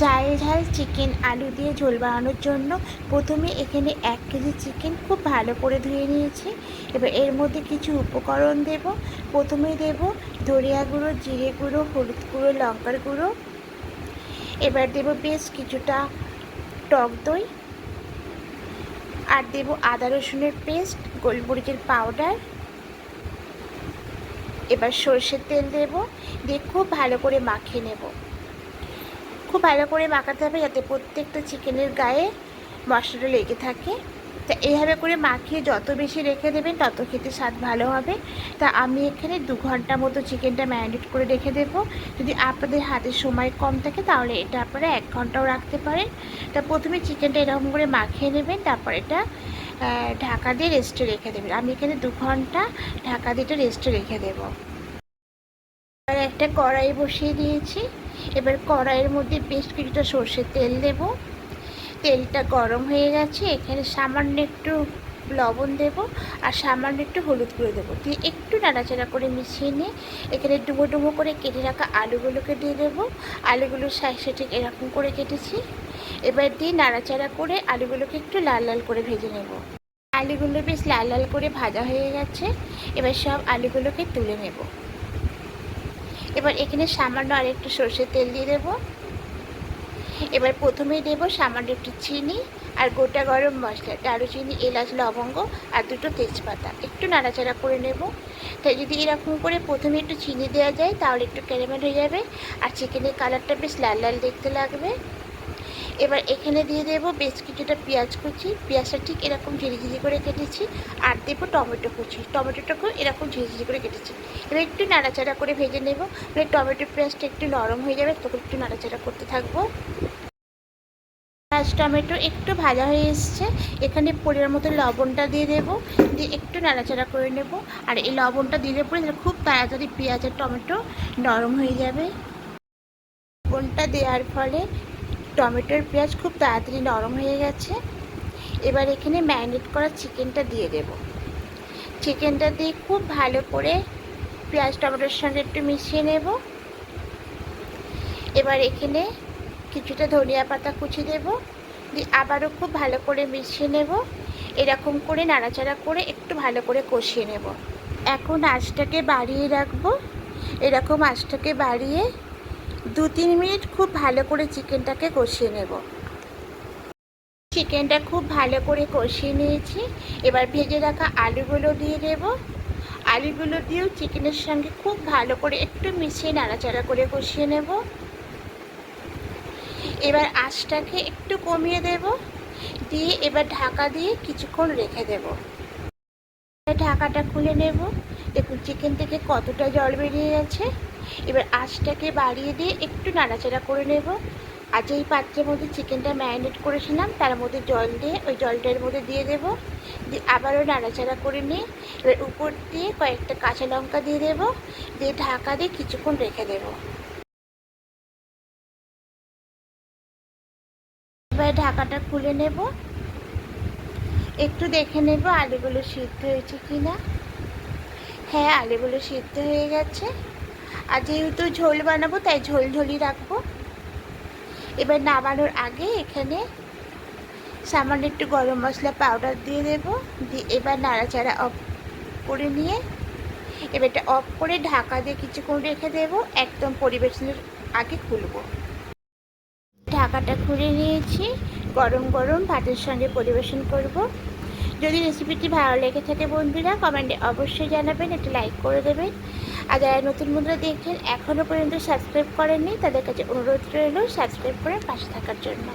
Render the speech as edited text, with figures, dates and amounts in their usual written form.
ঝাল ঝাল চিকেন আলু দিয়ে ঝোল বানানোর জন্য প্রথমে এখানে 1 কেজি চিকেন খুব ভালো করে ধুয়ে নিয়েছি। এবার এর মধ্যে কিছু উপকরণ দেব। প্রথমে দেব ধনিয়া গুঁড়ো, জিরে গুঁড়ো, হলুদ গুঁড়ো, লঙ্কার গুঁড়ো। এবার দেব বেশ কিছুটা টক দই, আর দেব আদা রসুনের পেস্ট, গোলমরিচের পাউডার। এবার সরষের তেল দেব, দিয়ে খুব ভালো করে মাখিয়ে নেব। খুব ভালো করে মাখাতে হবে যাতে প্রত্যেকটা চিকেনের গায়ে মশলাটা লেগে থাকে। তা এইভাবে করে মাখিয়ে যত বেশি রেখে দেবেন তত খেতে স্বাদ ভালো হবে। তা আমি এখানে 2 ঘন্টা মতো চিকেনটা ম্যারিনেট করে রেখে দেবো। যদি আপনাদের হাতে সময় কম থাকে তাহলে এটা আপনারা 1 ঘন্টাও রাখতে পারেন। তা প্রথমে চিকেনটা এরকম করে মাখিয়ে নেবেন, তারপর এটা ঢাকা দিয়ে রেস্টে রেখে দেবেন। আমি এখানে 2 ঘন্টা ঢাকা দিয়ে রেস্টে রেখে দেবো। এবার একটা কড়াই বসিয়ে দিয়েছি। এবার কড়াইয়ের মধ্যে বেশ কিছুটা সর্ষের তেল দেব। তেলটা গরম হয়ে গেছে, এখানে সামান্য একটু লবণ দেব আর সামান্য একটু হলুদ গুঁড়ো দেবো, দিয়ে একটু নাড়াচাড়া করে মিশিয়ে নিয়ে এখানে ডুবো ডুবো করে কেটে রাখা আলুগুলোকে দিয়ে দেবো। আলুগুলোর সাইজটা ঠিক এরকম করে কেটেছি। এবার দিয়ে নাড়াচাড়া করে আলুগুলোকে একটু লাল লাল করে ভেজে নেব। আলুগুলো বেশ লাল লাল করে ভাজা হয়ে গেছে। এবার সব আলুগুলোকে তুলে নেব। এবার এখানে সামান্য আর একটু সর্ষের তেল দিয়ে দেবো। এবার প্রথমেই দেব সামান্য একটু চিনি আর গোটা গরম মশলা, দারুচিনি, এলাচ, লবঙ্গ আর 2টো তেজপাতা। একটু নাড়াচাড়া করে নেব। তাই যদি এরকম করে প্রথমে একটু চিনি দেওয়া যায় তাহলে একটু ক্যারামেল হয়ে যাবে আর চিকেনের কালারটা বেশ লাল লাল দেখতে লাগবে। এবার এখানে দিয়ে দেবো বেশ কিছুটা পেঁয়াজ কুচি। পেঁয়াজটা ঠিক এরকম ঝিরিঝিরি করে কেটেছি। আর দেবো টমেটো কুচি। টমেটোটাকেও এরকম ঝিরিঝিরি করে কেটেছি। এবার একটু নাড়াচাড়া করে ভেজে নেব। মানে টমেটো পেঁয়াজটা একটু নরম হয়ে যাবে, তখন একটু নাড়াচাড়া করতে থাকবো। পেঁয়াজ টমেটো একটু ভাজা হয়ে এসছে, এখানে পরিমাণ মতো লবণটা দিয়ে দেবো, দিয়ে একটু নাড়াচাড়া করে নেব। আর এই লবণটা দিলে পরে খুব তাড়াতাড়ি পেঁয়াজ আর টমেটো নরম হয়ে যাবে। লবণটা দেওয়ার ফলে টমেটোর পেঁয়াজ খুব তাড়াতাড়ি নরম হয়ে গেছে। এবার এখানে ম্যারিনেট করা চিকেনটা দিয়ে দেব। চিকেনটা দিয়ে খুব ভালো করে পেঁয়াজ টমেটোর সঙ্গে একটু মিশিয়ে নেব। এবার এখানে কিছুটা ধনিয়া পাতা কুচি দেব, দিয়ে আবারও খুব ভালো করে মিশিয়ে নেব। এরকম করে নাড়াচাড়া করে একটু ভালো করে কষিয়ে নেব। এখন আঁচটাকে বাড়িয়ে রাখবো। এরকম আঁচটাকে বাড়িয়ে 2-3 মিনিট খুব ভালো করে চিকেনটাকে কষিয়ে নেব। চিকেনটা খুব ভালো করে কষিয়ে নিয়েছি। এবার ভেজে রাখা আলুগুলো দিয়ে দেব। আলুগুলো দিয়েও চিকেনের সঙ্গে খুব ভালো করে একটু মিশিয়ে নাড়াচাড়া করে কষিয়ে নেব। এবার আঁচটাকে একটু কমিয়ে দেব, দিয়ে এবার ঢাকা দিয়ে কিছুক্ষণ রেখে দেব। ঢাকাটা খুলে নেব। দেখুন চিকেন থেকে কতটা জল বেরিয়ে গেছে। এবার আঁচটাকে বাড়িয়ে দিয়ে একটু নাড়াচাড়া করে নেব। আর যেই পাত্রের মধ্যে চিকেনটা ম্যারিনেট করেছিলাম তার মধ্যে জল দিয়ে ওই জলটার মধ্যে দিয়ে দেবো, দিয়ে আবারও নাড়াচাড়া করে নিয়ে এবার উপর দিয়ে কয়েকটা কাঁচা লঙ্কা দিয়ে দেবো, দিয়ে ঢাকা দিয়ে কিছুক্ষণ রেখে দেবো। এবার ঢাকাটা খুলে নেব। একটু দেখে নেব আলুগুলো সিদ্ধ হয়েছে কি না। হ্যাঁ, আলুগুলো সিদ্ধ হয়ে গেছে। আর যেহেতু ঝোল বানাবো তাই ঝোল ঝোলই রাখবো। এবার নামানোর আগে এখানে সামান্য একটু গরম মশলা পাউডার দিয়ে দেবো, দিয়ে এবার নাড়াচাড়া অফ করে নিয়ে এবার এটা অফ করে ঢাকা দিয়ে কিছুক্ষণ রেখে দেবো। একদম পরিবেশনের আগে খুলবো। ঢাকাটা খুলে নিয়েছি। গরম গরম ভাতের সঙ্গে পরিবেশন করব। যদি রেসিপিটি ভালো লেগে থাকে বন্ধুরা কমেন্টে অবশ্যই জানাবেন, একটা লাইক করে দেবেন। আর যারা নতুন বন্ধুরা দেখছেন এখনও পর্যন্ত সাবস্ক্রাইব করেননি তাদের কাছে অনুরোধ রইল সাবস্ক্রাইব করে পাশে থাকার জন্য।